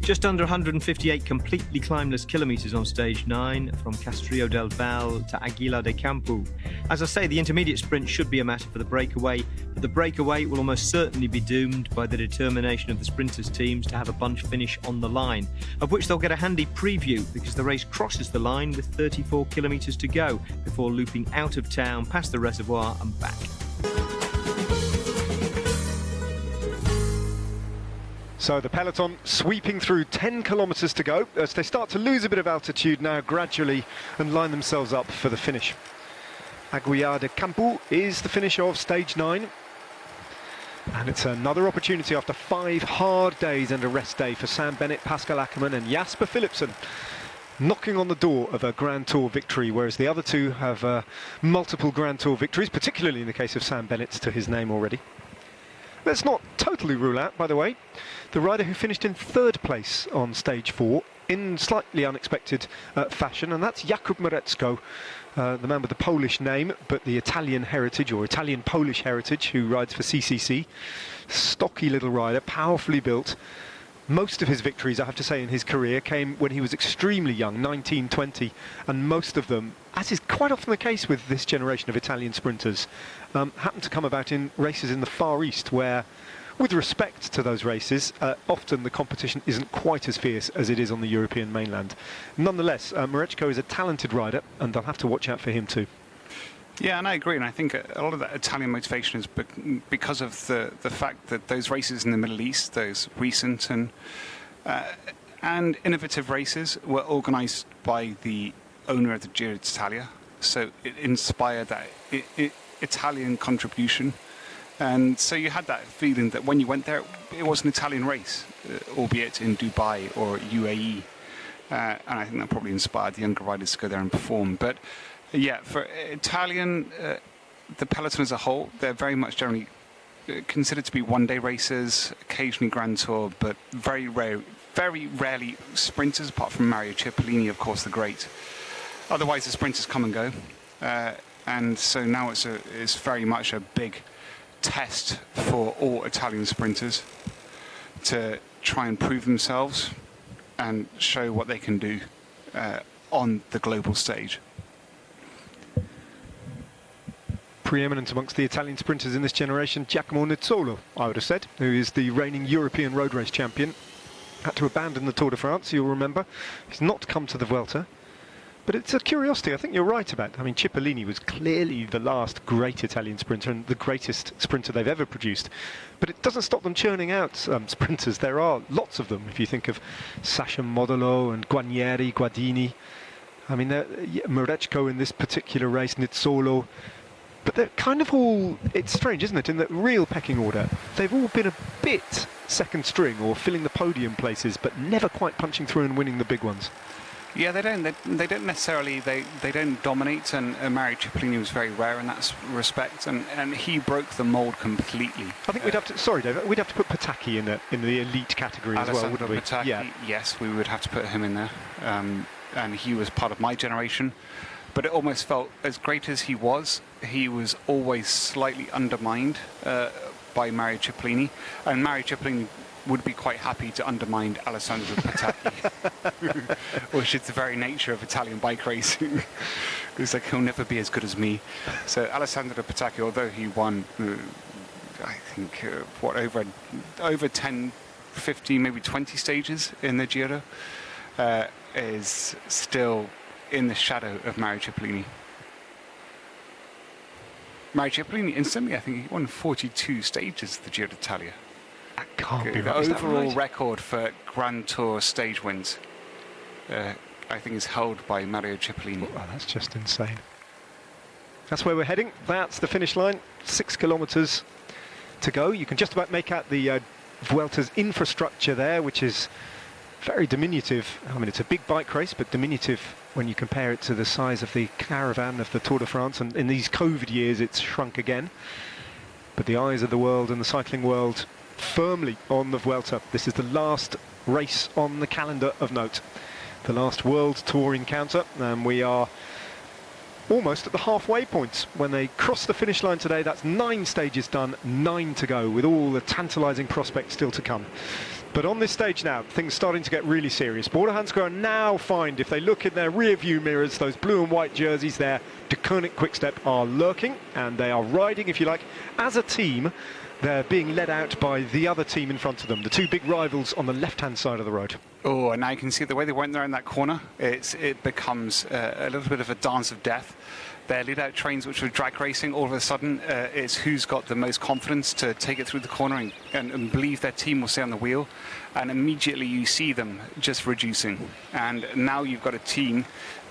Just under 158 completely climbless kilometres on stage 9, from Castrillo del Val to Aguilar de Campoo. As I say, the intermediate sprint should be a matter for the breakaway, but the breakaway will almost certainly be doomed by the determination of the sprinters' teams to have a bunch finish on the line, of which they'll get a handy preview because the race crosses the line with 34 kilometres to go before looping out of town, past the reservoir and back. So the peloton sweeping through 10 kilometres to go as they start to lose a bit of altitude now gradually and line themselves up for the finish. Aguilar de Campoo is the finish of stage 9. And it's another opportunity after 5 hard days and a rest day for Sam Bennett, Pascal Ackermann and Jasper Philipsen, knocking on the door of a Grand Tour victory, whereas the other two have multiple Grand Tour victories, particularly in the case of Sam Bennett's to his name already. Let's not totally rule out, by the way, the rider who finished in 3rd place on stage 4 in slightly unexpected fashion, and that's Jakub Mareczko, the man with the Polish name but the Italian heritage, or Italian-Polish heritage, who rides for CCC. Stocky little rider, powerfully built. Most of his victories, I have to say, in his career came when he was extremely young, 19, 20, and most of them, as is quite often the case with this generation of Italian sprinters, happen to come about in races in the Far East, where, with respect to those races, often the competition isn't quite as fierce as it is on the European mainland. Nonetheless, Mareczko is a talented rider, and they'll have to watch out for him too. Yeah, and I agree, and I think a lot of that Italian motivation is because of the fact that those races in the Middle East, those recent and innovative races, were organised by the owner of the Giro d'Italia, so it inspired that Italian contribution, and so you had that feeling that when you went there, it was an Italian race, albeit in Dubai or UAE, and I think that probably inspired the younger riders to go there and perform. But yeah, for Italian, the peloton as a whole, they're very much generally considered to be one-day races, occasionally Grand Tour, but very rarely sprinters, apart from Mario Cipollini, of course, the great. Otherwise, the sprinters come and go, and so now it's very much a big test for all Italian sprinters to try and prove themselves and show what they can do on the global stage. Preeminent amongst the Italian sprinters in this generation, Giacomo Nizzolo, I would have said, who is the reigning European road race champion. Had to abandon the Tour de France, you'll remember. He's not come to the Vuelta. But it's a curiosity, I think you're right about. I mean, Cipollini was clearly the last great Italian sprinter and the greatest sprinter they've ever produced. But it doesn't stop them churning out sprinters. There are lots of them, if you think of Sasha Modolo and Guarnieri, Guardini. I mean, Mareczko in this particular race, Nizzolo. But they're kind of all, it's strange, isn't it, in the real pecking order. They've all been a bit second string or filling the podium places, but never quite punching through and winning the big ones. Yeah, they don't necessarily, they don't dominate, and Mario Cipollini was very rare in that respect, and he broke the mould completely. I think we'd have to, sorry Dave, we'd have to put Pataki in the elite category as well, wouldn't we? Pataki, yeah. Yes, we would have to put him in there, and he was part of my generation. But it almost felt, as great as he was always slightly undermined by Mario Cipollini, and Mario Cipollini would be quite happy to undermine Alessandro Pataki, which is the very nature of Italian bike racing. It's like, he'll never be as good as me. So Alessandro Pataki, although he won, I think, over 10, 15, maybe 20 stages in the Giro, is still in the shadow of Mario Cipollini. Mario Cipollini, instantly, I think he won 42 stages of the Giro d'Italia. That can't be the right. overall record for Grand Tour stage wins, I think, is held by Mario Cipollini. Oh, that's just insane. That's where we're heading. That's the finish line. 6 kilometres to go. You can just about make out the Vuelta's infrastructure there, which is very diminutive. I mean, it's a big bike race, but diminutive when you compare it to the size of the caravan of the Tour de France, and in these COVID years it's shrunk again. But the eyes of the world and the cycling world firmly on the Vuelta. This is the last race on the calendar of note, the last World Tour encounter, and we are almost at the halfway point. When they cross the finish line today, that's 9 stages done, 9 to go, with all the tantalising prospects still to come. But on this stage now, things starting to get really serious. Border Hansgrohe now find, if they look in their rear view mirrors, those blue and white jerseys there, De Koning Quickstep are lurking, and they are riding, if you like, as a team. They're being led out by the other team in front of them, the two big rivals on the left-hand side of the road. Oh, and now you can see the way they went there in that corner. It becomes a little bit of a dance of death. Their lead-out trains, which were drag racing, all of a sudden, it's who's got the most confidence to take it through the corner and believe their team will stay on the wheel. And immediately you see them just reducing. And now you've got a team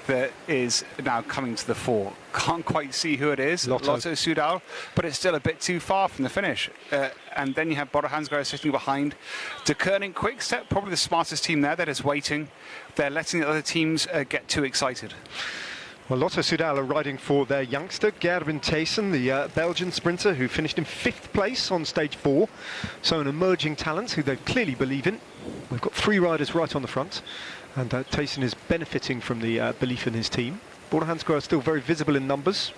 that is now coming to the fore. Can't quite see who it is, Lotto Soudal, but it's still a bit too far from the finish. And then you have Border Hansgrohe sitting behind. De Koning Quickstep, probably the smartest team there. They're just waiting. They're letting the other teams get too excited. Well, Lotto Soudal are riding for their youngster, Gerben Thijssen, the Belgian sprinter who finished in 5th place on stage 4. So an emerging talent who they clearly believe in. We've got 3 riders right on the front, and Thijssen is benefiting from the belief in his team. Border Hansgrohe are still very visible in numbers.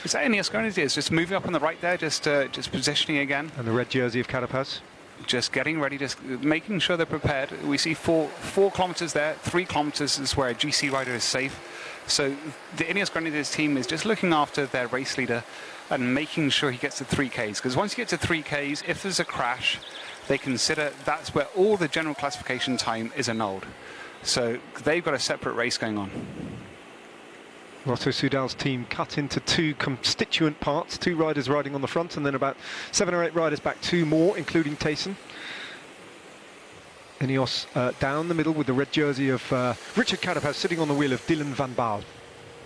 Is that Ineos going to do? It's just moving up on the right there, just positioning again. And the red jersey of Carapaz. Just getting ready, just making sure they're prepared. We see 4 kilometres there, 3 kilometres is where a GC rider is safe. So the Ineos Grenadiers team is just looking after their race leader and making sure he gets to 3Ks. Because once you get to 3Ks, if there's a crash, they consider that's where all the general classification time is annulled. So they've got a separate race going on. Lotto Soudal's team cut into 2 constituent parts, 2 riders riding on the front and then about 7 or 8 riders back, 2 more, including Thijssen. Ineos down the middle with the red jersey of Richard Carapaz sitting on the wheel of Dylan van Baal.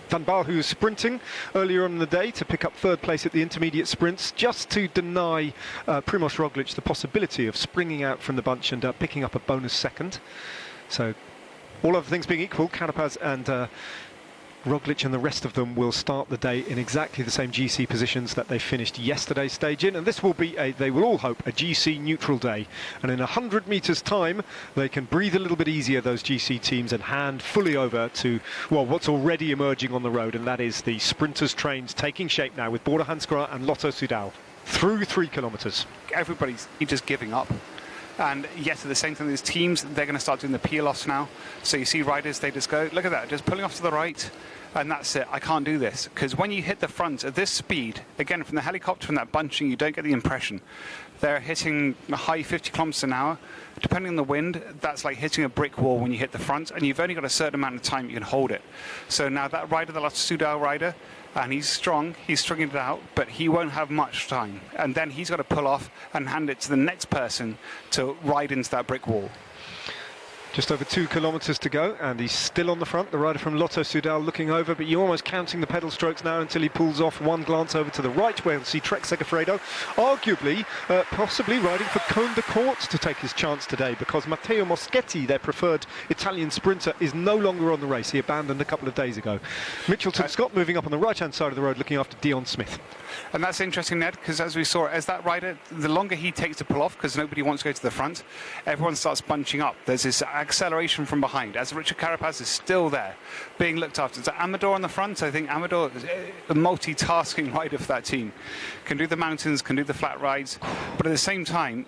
Van Baal, who was sprinting earlier on in the day to pick up 3rd place at the intermediate sprints, just to deny Primož Roglic the possibility of springing out from the bunch and picking up a bonus 2nd. So, all other things being equal, Carapaz and Roglic and the rest of them will start the day in exactly the same GC positions that they finished yesterday's stage in, and this will be, they will all hope, a GC neutral day. And in 100 metres time, they can breathe a little bit easier, those GC teams, and hand fully over to, well, what's already emerging on the road, and that is the sprinters' trains taking shape now with Border Hansgrohe and Lotto Soudal through 3 kilometres. Everybody's just giving up. And yet at the same time, these teams, they're going to start doing the peel-offs now. So you see riders, they just go, look at that, just pulling off to the right. And that's it, I can't do this. Because when you hit the front at this speed, again, from the helicopter, from that bunching, you don't get the impression. They're hitting a high 50 kilometers an hour. Depending on the wind, that's like hitting a brick wall when you hit the front, and you've only got a certain amount of time you can hold it. So now that rider, the Lotto Soudal rider, and he's strong, he's stringing it out, but he won't have much time. And then he's got to pull off and hand it to the next person to ride into that brick wall. Just over 2 kilometres to go, and he's still on the front, the rider from Lotto Soudal looking over, but you're almost counting the pedal strokes now until he pulls off. One glance over to the right, where you'll see Trek Segafredo, arguably, possibly riding for Cône de Court to take his chance today, because Matteo Moschetti, their preferred Italian sprinter, is no longer on the race. He abandoned a couple of days ago. Mitchelton Scott moving up on the right-hand side of the road, looking after Dion Smith. And that's interesting, Ned, because as we saw, as that rider, the longer he takes to pull off, because nobody wants to go to the front, everyone starts bunching up. There's this acceleration from behind, as Richard Carapaz is still there, being looked after. So Amador on the front, I think Amador is a multitasking rider for that team. Can do the mountains, can do the flat rides, but at the same time,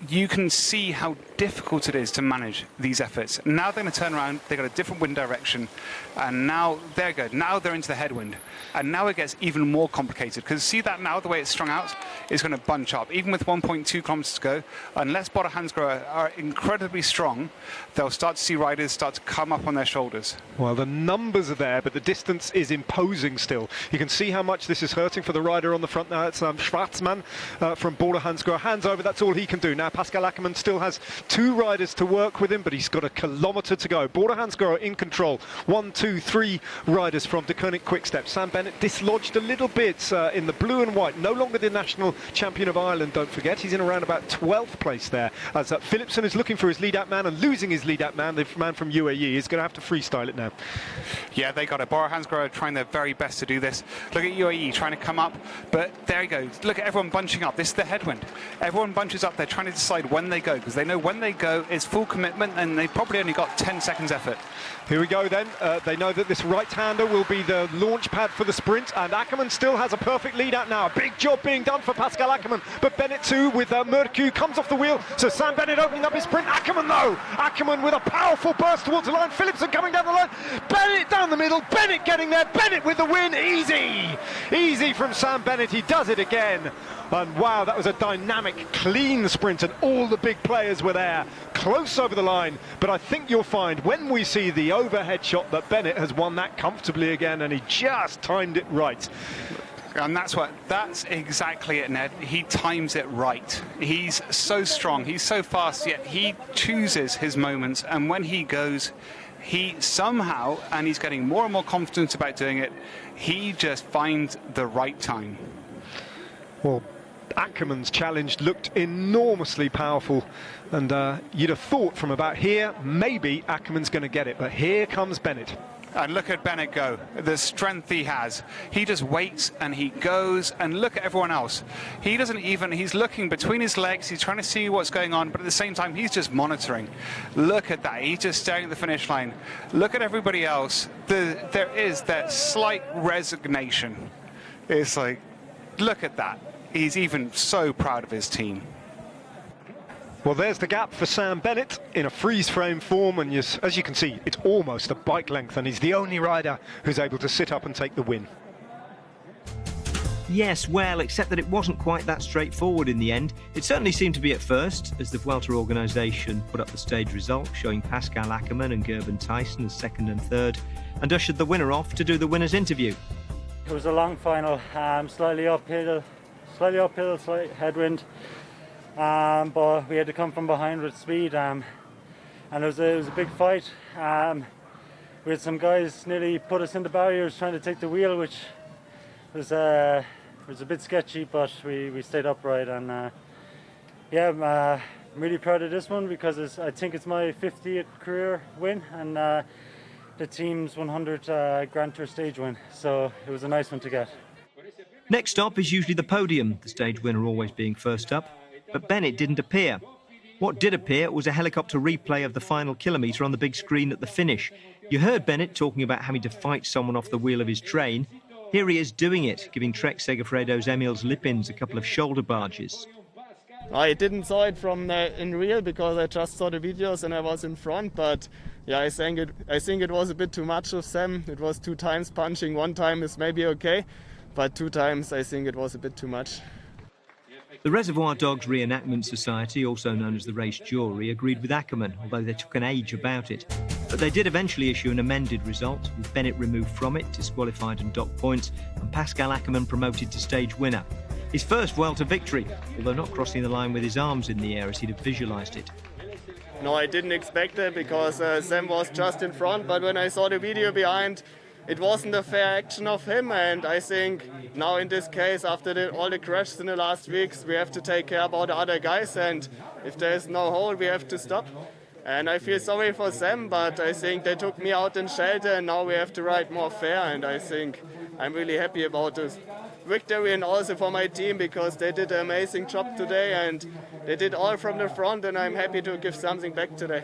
you can see how difficult it is to manage these efforts. Now they're going to turn around, they've got a different wind direction, and now they're good. Now they're into the headwind. And now it gets even more complicated, because see that now, the way it's strung out, is going to bunch up. Even with 1.2 kilometres to go, unless Border Hansgrohe are incredibly strong, they'll start to see riders start to come up on their shoulders. Well, the numbers are there, but the distance is imposing still. You can see how much this is hurting for the rider on the front now. It's Schwarzman from Border Hansgrohe. Hands over, that's all he can do. Now Pascal Ackermann still has 2 riders to work with him, but he's got a kilometre to go. Border Hansgrohe in control. 1, 2, 3 riders from De Koning Quickstep. Sam Bennett dislodged a little bit in the blue and white. No longer the national champion of Ireland, don't forget. He's in around about 12th place there, as Philipsen is looking for his lead-out man and losing his lead-out man. The man from UAE is going to have to freestyle it now. Yeah, they got it. Border Hansgrohe are trying their very best to do this. Look at UAE trying to come up, but there he goes. Look at everyone bunching up. This is the headwind. Everyone bunches up. They're trying to decide when they go, because they know when they go is full commitment, and they've probably only got 10 seconds effort. Here we go then. They know that this right-hander will be the launch pad for the sprint, and Ackermann still has a perfect lead out now. A big job being done for Pascal Ackermann, but Bennett too with Mercu comes off the wheel, so Sam Bennett opening up his sprint. Ackermann though, Ackermann with a powerful burst towards the line. Philipsen coming down the line, Bennett down the middle, Bennett getting there, Bennett with the win. Easy from Sam Bennett, he does it again. And wow, that was a dynamic, clean sprint, and all the big players were there, close over the line. But I think you'll find when we see the overhead shot that Bennett has won that comfortably again, and he just timed it right. And that's exactly it, Ned. He times it right. He's so strong, he's so fast, yet he chooses his moments, and when he goes, he somehow, and he's getting more and more confident about doing it, he just finds the right time. Well, Ackermann's challenge looked enormously powerful, and you'd have thought from about here maybe Ackermann's going to get it, but here comes Bennett. And look at Bennett go, the strength he has. He just waits and he goes, and look at everyone else. He doesn't even, he's looking between his legs, he's trying to see what's going on, but at the same time he's just monitoring. Look at that, he's just staring at the finish line. Look at everybody else. There is that slight resignation. It's like, look at that. He's even so proud of his team. Well, there's the gap for Sam Bennett in a freeze frame form, and as you can see, it's almost a bike length, and he's the only rider who's able to sit up and take the win. Yes, well, except that it wasn't quite that straightforward in the end. It certainly seemed to be at first, as the Vuelta organisation put up the stage result, showing Pascal Ackermann and Gerben Thijssen as second and third, and ushered the winner off to do the winner's interview. It was a long final, slightly uphill, slight headwind, but we had to come from behind with speed, and it was a big fight. We had some guys nearly put us in the barriers trying to take the wheel, which was a bit sketchy, but we stayed upright, and yeah, I'm really proud of this one because I think it's my 50th career win, and the team's 100th Grand Tour stage win, so it was a nice one to get. Next stop is usually the podium, the stage winner always being first up, but Bennett didn't appear. What did appear was a helicopter replay of the final kilometre on the big screen at the finish. You heard Bennett talking about having to fight someone off the wheel of his train. Here he is doing it, giving Trek Segafredo's Emils Lippins a couple of shoulder barges. I didn't saw it from in real because I just saw the videos and I was in front, but yeah, I think it was a bit too much of Sam. It was 2 times punching. 1 time is maybe okay, but 2 times I think it was a bit too much. The Reservoir Dogs Reenactment Society, also known as the race jury, agreed with Ackermann, although they took an age about it. But they did eventually issue an amended result, with Bennett removed from it, disqualified and docked points, and Pascal Ackermann promoted to stage winner. His first Vuelta victory, although not crossing the line with his arms in the air as he'd have visualised it. No, I didn't expect it because Sam was just in front, but when I saw the video behind, it wasn't a fair action of him, and I think now in this case, after all the crashes in the last weeks, we have to take care about the other guys, and if there's no hole, we have to stop. And I feel sorry for Sam, but I think they took me out in shelter, and now we have to ride more fair, and I think I'm really happy about this victory, and also for my team because they did an amazing job today, and they did all from the front, and I'm happy to give something back today.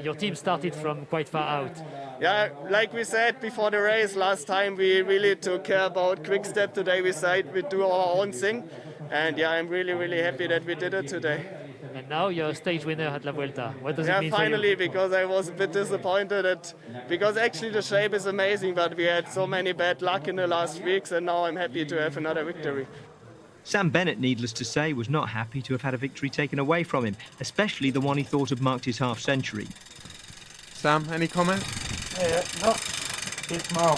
Your team started from quite far out. Yeah, like we said before the race last time, we really took care about quick step. Today we said we do our own thing, and yeah, I'm really happy that we did it today. And now you're stage winner at La Vuelta. What does it mean for you? Finally, because I was a bit disappointed because actually the shape is amazing, but we had so many bad luck in the last weeks, and now I'm happy to have another victory. Sam Bennett, needless to say, was not happy to have had a victory taken away from him, especially the one he thought had marked his half-century. Sam, any comment? No, it's more.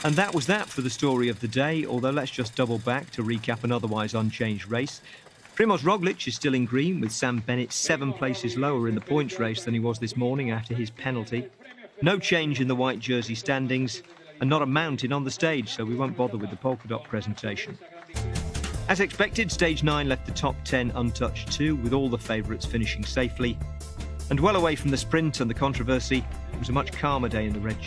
And that was that for the story of the day, although let's just double back to recap an otherwise unchanged race. Primož Roglic is still in green, with Sam Bennett 7 places lower in the points race than he was this morning after his penalty. No change in the white jersey standings, and not a mountain on the stage, so we won't bother with the polka dot presentation. As expected, stage 9 left the top 10 untouched too, with all the favourites finishing safely. And well away from the sprint and the controversy, it was a much calmer day in the red